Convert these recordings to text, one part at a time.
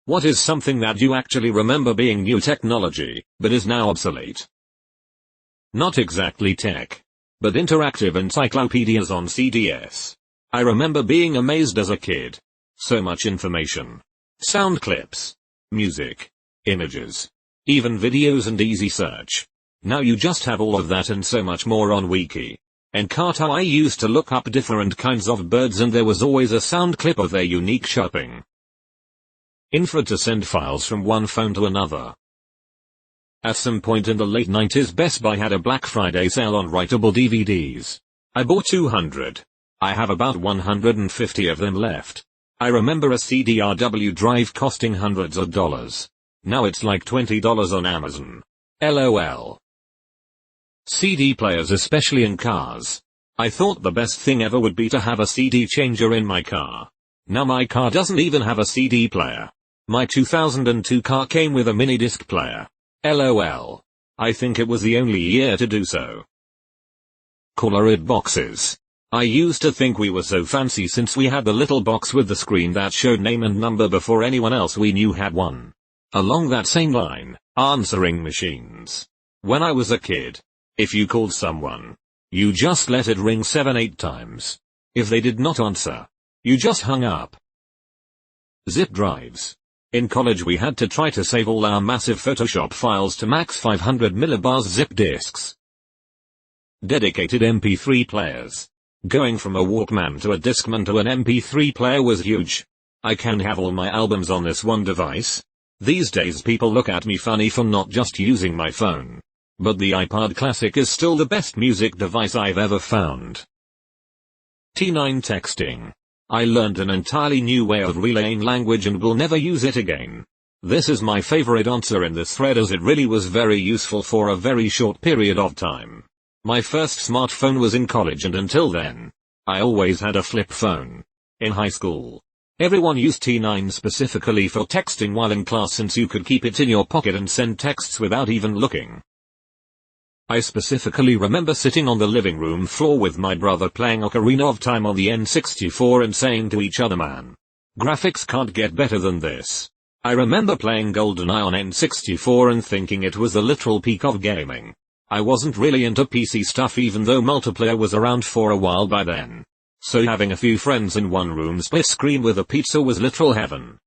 What is something that you actually remember being new technology, but is now obsolete? Not exactly tech, but interactive encyclopedias on CDs. I remember being amazed as a kid. So much information. Sound clips. Music. Images. Even videos and easy search. Now you just have all of that and so much more on Wiki. Encarta. I used to look up different kinds of birds and there was always a sound clip of their unique chirping. Infra to send files from one phone to another. At some point in the late 90s, Best Buy had a Black Friday sale on writable DVDs. I bought 200. I have about 150 of them left. I remember a CDRW drive costing hundreds of dollars. Now it's like $20 on Amazon. LOL. CD players, especially in cars. I thought the best thing ever would be to have a CD changer in my car. Now my car doesn't even have a CD player. My 2002 car came with a mini disc player. LOL. I think it was the only year to do so. Caller-ID boxes. I used to think we were so fancy since we had the little box with the screen that showed name and number before anyone else we knew had one. Along that same line, answering machines. When I was a kid, if you called someone, you just let it ring 7-8 times. If they did not answer, you just hung up. Zip drives. In college we had to try to save all our massive Photoshop files to max 500 millibars zip disks. Dedicated MP3 players. Going from a Walkman to a Discman to an MP3 player was huge. I can have all my albums on this one device. These days people look at me funny for not just using my phone. But the iPod Classic is still the best music device I've ever found. T9 texting. I learned an entirely new way of relaying language and will never use it again. This is my favorite answer in this thread as it really was very useful for a very short period of time. My first smartphone was in college and until then, I always had a flip phone. In high school, everyone used T9 specifically for texting while in class since you could keep it in your pocket and send texts without even looking. I specifically remember sitting on the living room floor with my brother playing Ocarina of Time on the N64 and saying to each other, man, graphics can't get better than this. I remember playing GoldenEye on N64 and thinking it was the literal peak of gaming. I wasn't really into PC stuff even though multiplayer was around for a while by then. So having a few friends in one room split screen with a pizza was literal heaven.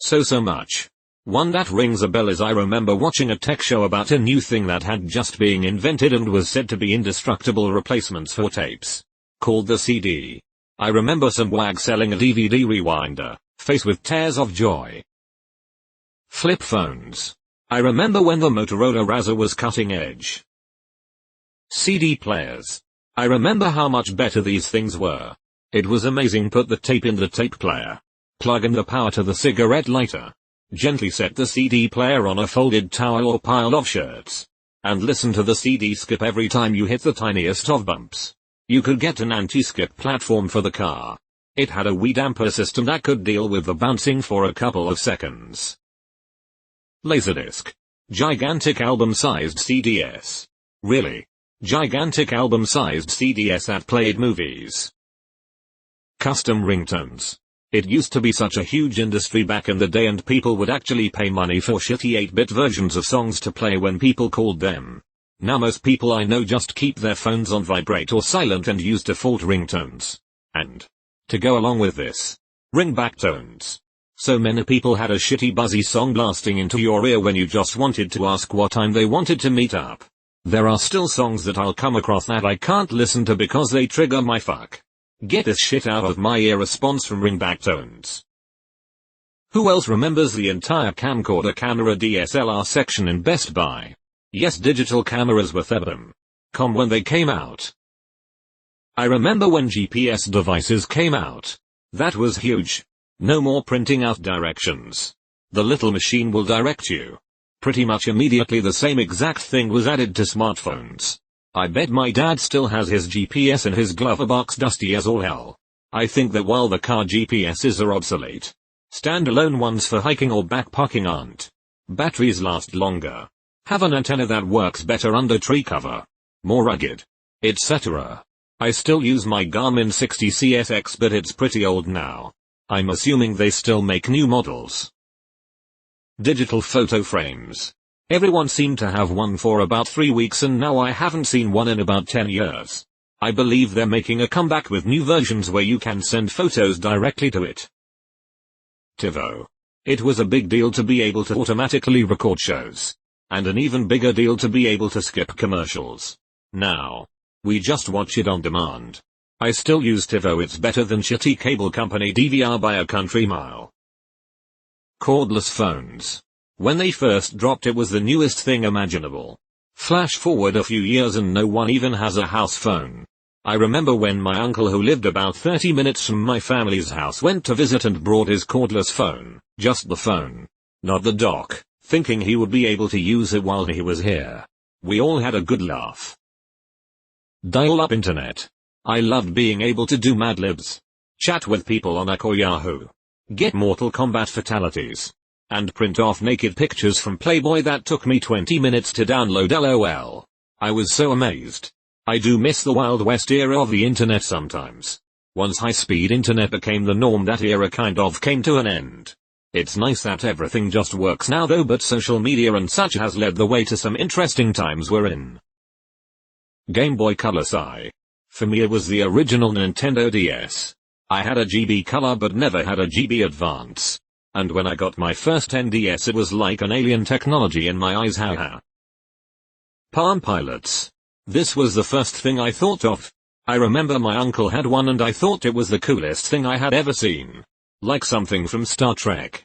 So much. One that rings a bell is I remember watching a tech show about a new thing that had just been invented and was said to be indestructible replacements for tapes. Called the CD. I remember some wag selling a DVD rewinder, faced with tears of joy. Flip phones. I remember when the Motorola Razr was cutting edge. CD players. I remember how much better these things were. It was amazing. Put the tape in the tape player. Plug in the power to the cigarette lighter. Gently set the CD player on a folded towel or pile of shirts. And listen to the CD skip every time you hit the tiniest of bumps. You could get an anti-skip platform for the car. It had a Wii damper system that could deal with the bouncing for a couple of seconds. Laserdisc. Gigantic album-sized CDs. Really? Gigantic album-sized CDs that played movies. Custom ringtones. It used to be such a huge industry back in the day and people would actually pay money for shitty 8-bit versions of songs to play when people called them. Now most people I know just keep their phones on vibrate or silent and use default ringtones. And, to go along with this, ringback tones. So many people had a shitty buzzy song blasting into your ear when you just wanted to ask what time they wanted to meet up. There are still songs that I'll come across that I can't listen to because they trigger my fuck. Get this shit out of my ear response from ringback tones. Who else remembers the entire camcorder camera DSLR section in Best Buy? Yes, digital cameras were them.com when they came out. I remember when GPS devices came out. That was huge. No more printing out directions. The little machine will direct you. Pretty much immediately the same exact thing was added to smartphones. I bet my dad still has his GPS in his glove box dusty as all hell. I think that while the car GPSs are obsolete, standalone ones for hiking or backpacking aren't. Batteries last longer. Have an antenna that works better under tree cover. More rugged. Etc. I still use my Garmin 60 CSX but it's pretty old now. I'm assuming they still make new models. Digital photo frames. Everyone seemed to have one for about 3 weeks and now I haven't seen one in about 10 years. I believe they're making a comeback with new versions where you can send photos directly to it. TiVo. It was a big deal to be able to automatically record shows. And an even bigger deal to be able to skip commercials. Now, we just watch it on demand. I still use TiVo. It's better than shitty cable company DVR by a country mile. Cordless phones. When they first dropped it was the newest thing imaginable. Flash forward a few years and no one even has a house phone. I remember when my uncle who lived about 30 minutes from my family's house went to visit and brought his cordless phone, just the phone, not the dock, thinking he would be able to use it while he was here. We all had a good laugh. Dial-up internet. I loved being able to do Mad Libs. Chat with people on Echo Yahoo. Get Mortal Kombat fatalities. And print off naked pictures from Playboy that took me 20 minutes to download LOL. I was so amazed. I do miss the Wild West era of the internet sometimes. Once high-speed internet became the norm, that era kind of came to an end. It's nice that everything just works now though, but social media and such has led the way to some interesting times we're in. Game Boy Color SI. For me it was the original Nintendo DS. I had a GB Color but never had a GB Advance. And when I got my first NDS it was like an alien technology in my eyes, haha. Palm Pilots. This was the first thing I thought of. I remember my uncle had one and I thought it was the coolest thing I had ever seen. Like something from Star Trek.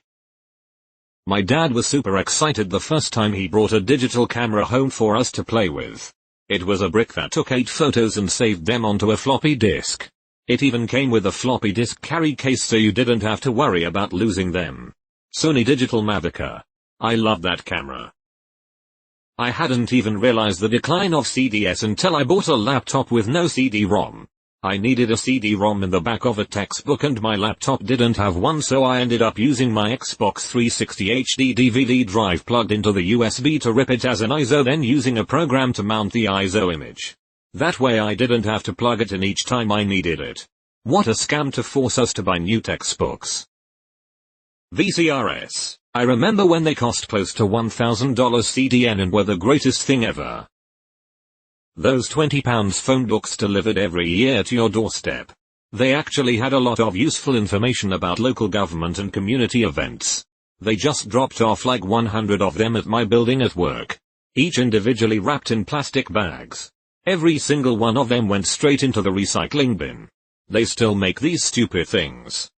My dad was super excited the first time he brought a digital camera home for us to play with. It was a brick that took 8 photos and saved them onto a floppy disk. It even came with a floppy disk carry case so you didn't have to worry about losing them. Sony Digital Mavica. I loved that camera. I hadn't even realized the decline of CDs until I bought a laptop with no CD-ROM. I needed a CD-ROM in the back of a textbook and my laptop didn't have one, so I ended up using my Xbox 360 HD DVD drive plugged into the USB to rip it as an ISO, then using a program to mount the ISO image. That way I didn't have to plug it in each time I needed it. What a scam to force us to buy new textbooks. VCRs. I remember when they cost close to $1,000 CDN and were the greatest thing ever. Those £20 phone books delivered every year to your doorstep. They actually had a lot of useful information about local government and community events. They just dropped off like 100 of them at my building at work. Each individually wrapped in plastic bags. Every single one of them went straight into the recycling bin. They still make these stupid things.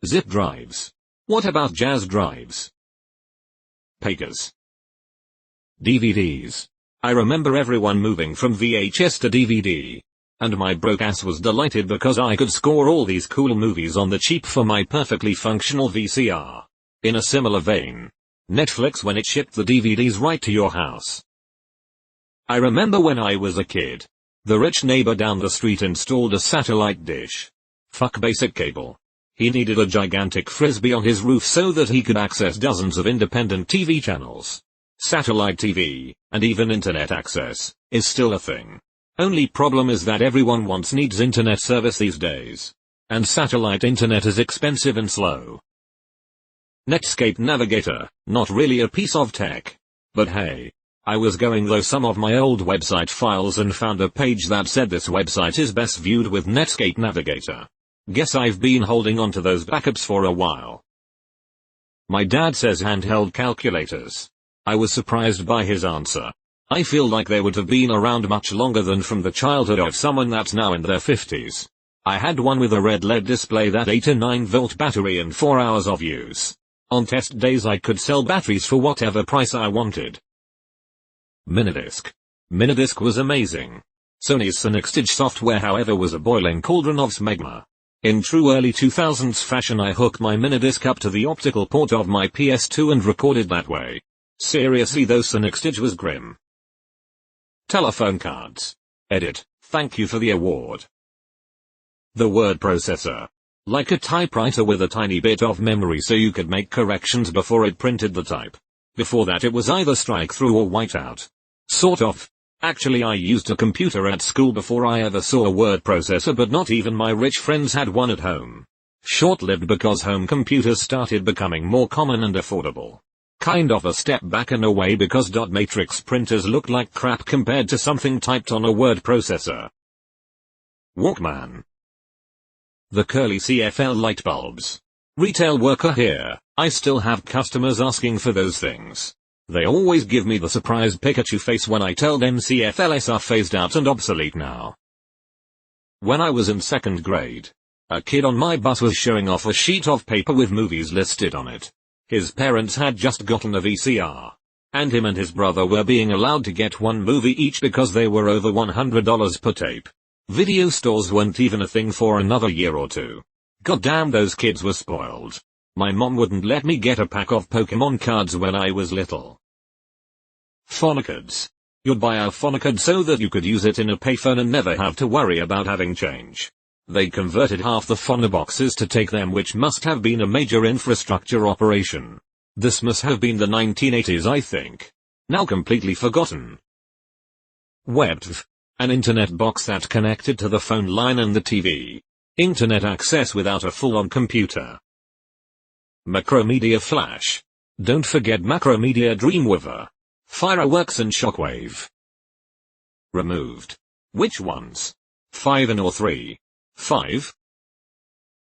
Zip drives. What about jazz drives? Pegas. DVDs. I remember everyone moving from VHS to DVD. And my broke ass was delighted because I could score all these cool movies on the cheap for my perfectly functional VCR. In a similar vein, Netflix when it shipped the DVDs right to your house. I remember when I was a kid. The rich neighbor down the street installed a satellite dish. Fuck basic cable. He needed a gigantic frisbee on his roof so that he could access dozens of independent TV channels. Satellite TV, and even internet access, is still a thing. Only problem is that everyone needs internet service these days. And satellite internet is expensive and slow. Netscape Navigator, not really a piece of tech. But hey. I was going through some of my old website files and found a page that said this website is best viewed with Netscape Navigator. Guess I've been holding on to those backups for a while. My dad says handheld calculators. I was surprised by his answer. I feel like they would have been around much longer than from the childhood of someone that's now in their 50s. I had one with a red LED display that ate a 9-volt battery in 4 hours of use. On test days I could sell batteries for whatever price I wanted. Minidisc. Minidisc was amazing. Sony's Synextage software however was a boiling cauldron of smegma. In true early 2000s fashion I hooked my Minidisc up to the optical port of my PS2 and recorded that way. Seriously though, Synextage was grim. Telephone cards. Edit. Thank you for the award. The word processor. Like a typewriter with a tiny bit of memory so you could make corrections before it printed the type. Before that it was either strike through or whiteout. Sort of. Actually I used a computer at school before I ever saw a word processor, but not even my rich friends had one at home. Short-lived because home computers started becoming more common and affordable. Kind of a step back in a way because dot matrix printers looked like crap compared to something typed on a word processor. Walkman. The curly CFL light bulbs. Retail worker here, I still have customers asking for those things. They always give me the surprised Pikachu face when I tell them CFLs are phased out and obsolete now. When I was in 2nd grade, a kid on my bus was showing off a sheet of paper with movies listed on it. His parents had just gotten a VCR, and him and his brother were being allowed to get one movie each because they were over $100 per tape. Video stores weren't even a thing for another year or two. Goddamn, those kids were spoiled. My mom wouldn't let me get a pack of Pokemon cards when I was little. Phonocards. You'd buy a phonocard so that you could use it in a payphone and never have to worry about having change. They converted half the phonoboxes to take them, which must have been a major infrastructure operation. This must have been the 1980s, I think. Now completely forgotten. WebTV. An internet box that connected to the phone line and the TV. Internet access without a full-on computer. Macromedia flash. Don't forget Macromedia Dreamweaver. Fireworks and Shockwave. Removed. Which ones? 5 and or 3? 5?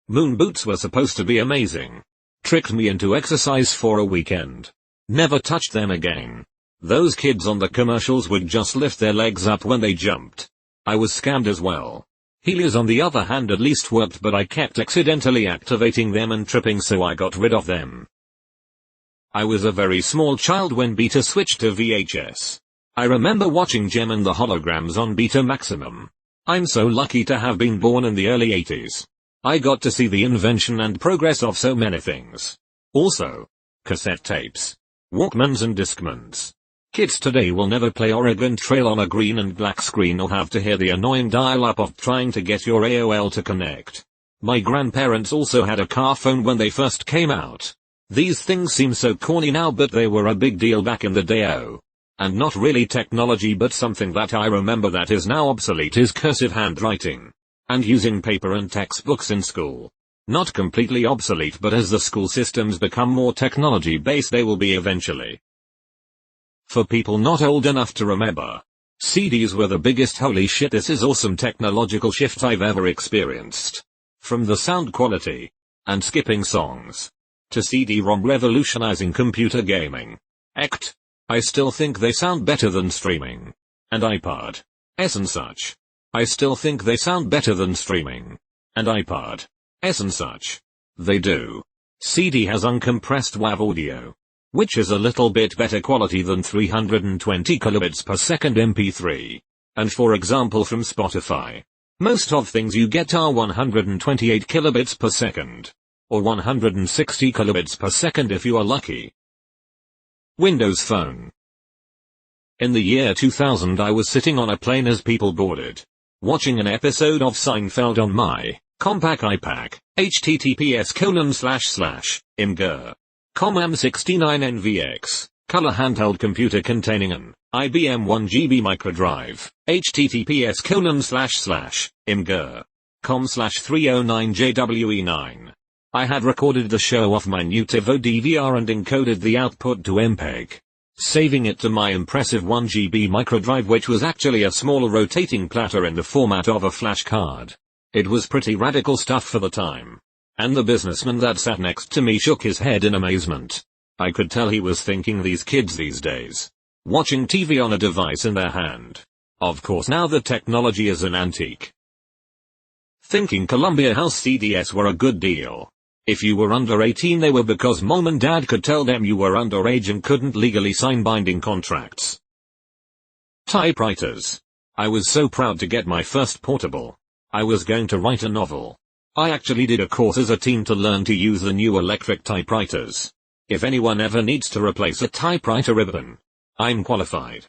Moon boots were supposed to be amazing. Tricked me into exercise for a weekend. Never touched them again. Those kids on the commercials would just lift their legs up when they jumped. I was scammed as well. Heelys on the other hand at least worked, but I kept accidentally activating them and tripping, so I got rid of them. I was a very small child when Beta switched to VHS. I remember watching Gem and the Holograms on Beta Maximum. I'm so lucky to have been born in the early 80s. I got to see the invention and progress of so many things. Also, cassette tapes, Walkmans and Discmans. Kids today will never play Oregon Trail on a green and black screen or have to hear the annoying dial-up of trying to get your AOL to connect. My grandparents also had a car phone when they first came out. These things seem so corny now, but they were a big deal back in the day. Oh. And not really technology, but something that I remember that is now obsolete is cursive handwriting. And using paper and textbooks in school. Not completely obsolete, but as the school systems become more technology based they will be eventually. For people not old enough to remember, CDs were the biggest holy shit this is awesome technological shift I've ever experienced. From the sound quality, and skipping songs, to CD-ROM revolutionizing computer gaming. I still think they sound better than streaming. And iPod. And such. I still think they sound better than streaming. And iPod. And such. They do. CD has uncompressed WAV audio, which is a little bit better quality than 320 kilobits per second MP3. And for example from Spotify, most of things you get are 128 kilobits per second. Or 160 kilobits per second if you are lucky. Windows Phone. In the year 2000 I was sitting on a plane as people boarded, watching an episode of Seinfeld on my Compaq iPac, https://imgur. COM-M69NVX, color handheld computer containing an IBM 1GB microdrive, https://imgur. com/309JWE9. I had recorded the show off my new TiVo DVR and encoded the output to MPEG, saving it to my impressive 1GB microdrive, which was actually a smaller rotating platter in the format of a flash card. It was pretty radical stuff for the time. And the businessman that sat next to me shook his head in amazement. I could tell he was thinking, these kids these days, watching TV on a device in their hand. Of course now the technology is an antique. Thinking Columbia House CDs were a good deal. If you were under 18 they were, because mom and dad could tell them you were underage and couldn't legally sign binding contracts. Typewriters. I was so proud to get my first portable. I was going to write a novel. I actually did a course as a teen to learn to use the new electric typewriters. If anyone ever needs to replace a typewriter ribbon, I'm qualified.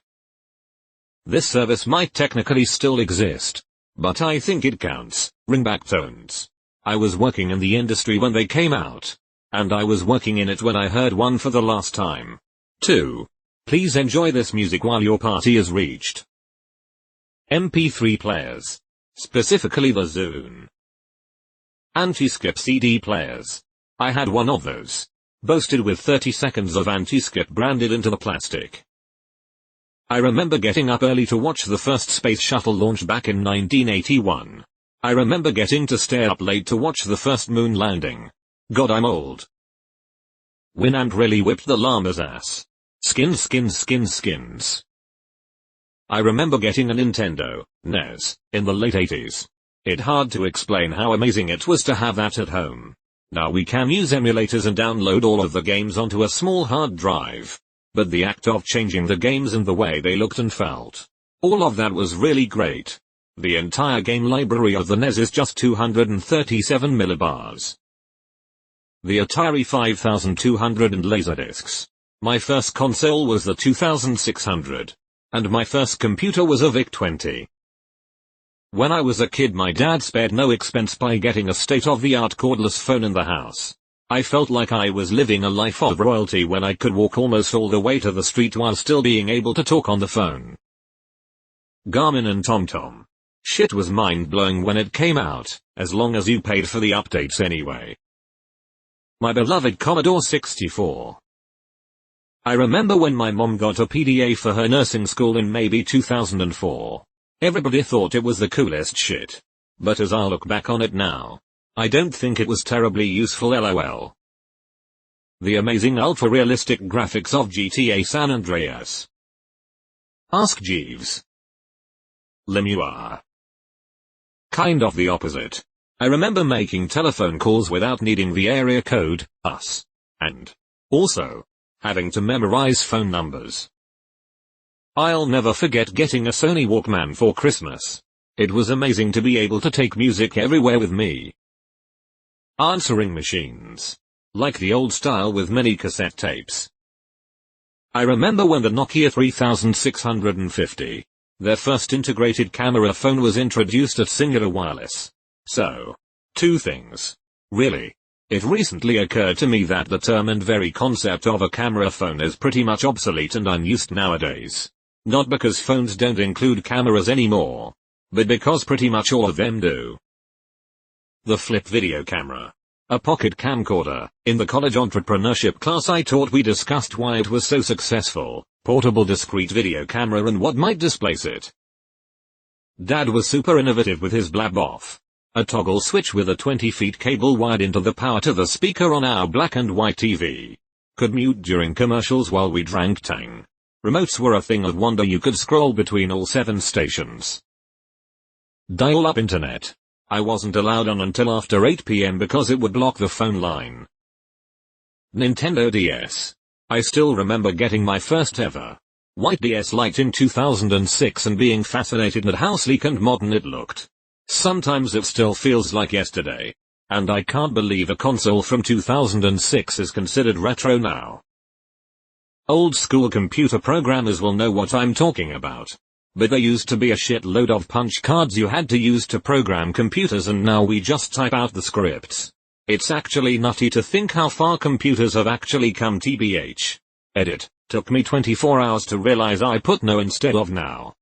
This service might technically still exist, but I think it counts. Ringback tones. I was working in the industry when they came out, and I was working in it when I heard one for the last time. 2. Please enjoy this music while your party is reached. MP3 players. Specifically the Zune. Anti-skip CD players. I had one of those. Boasted with 30 seconds of anti-skip branded into the plastic. I remember getting up early to watch the first space shuttle launch back in 1981. I remember getting to stay up late to watch the first moon landing. God, I'm old. Winamp really whipped the llama's ass. Skins. I remember getting a Nintendo NES in the late 80s. It's hard to explain how amazing it was to have that at home. Now we can use emulators and download all of the games onto a small hard drive. But the act of changing the games and the way they looked and felt, all of that was really great. The entire game library of the NES is just 237 millibars. The Atari 5200 and Laserdiscs. My first console was the 2600. And my first computer was a VIC-20. When I was a kid, my dad spared no expense by getting a state-of-the-art cordless phone in the house. I felt like I was living a life of royalty when I could walk almost all the way to the street while still being able to talk on the phone. Garmin and TomTom. Shit was mind-blowing when it came out, as long as you paid for the updates anyway. My beloved Commodore 64. I remember when my mom got a PDA for her nursing school in maybe 2004. Everybody thought it was the coolest shit. But as I look back on it now, I don't think it was terribly useful, lol. The amazing ultra-realistic graphics of GTA San Andreas. Ask Jeeves. Lemure. Kind of the opposite. I remember making telephone calls without needing the area code, US. And also having to memorize phone numbers. I'll never forget getting a Sony Walkman for Christmas. It was amazing to be able to take music everywhere with me. Answering machines. Like the old style with many cassette tapes. I remember when the Nokia 3650, their first integrated camera phone, was introduced at Singular Wireless. So, two things. Really. It recently occurred to me that the term and very concept of a camera phone is pretty much obsolete and unused nowadays. Not because phones don't include cameras anymore, but because pretty much all of them do. The flip video camera. A pocket camcorder. In the college entrepreneurship class I taught, we discussed why it was so successful, portable discrete video camera, and what might displace it. Dad was super innovative with his blab off. A toggle switch with a 20 feet cable wired into the power to the speaker on our black and white TV. Could mute during commercials while we drank Tang. Remotes were a thing of wonder. You could scroll between all 7 stations. Dial-up internet. I wasn't allowed on until after 8 p.m. because it would block the phone line. Nintendo DS. I still remember getting my first ever white DS Lite in 2006 and being fascinated at how sleek and modern it looked. Sometimes it still feels like yesterday. And I can't believe a console from 2006 is considered retro now. Old school computer programmers will know what I'm talking about. But there used to be a shitload of punch cards you had to use to program computers, and now we just type out the scripts. It's actually nutty to think how far computers have actually come. TBH. Edit. Took me 24 hours to realize I put no instead of now.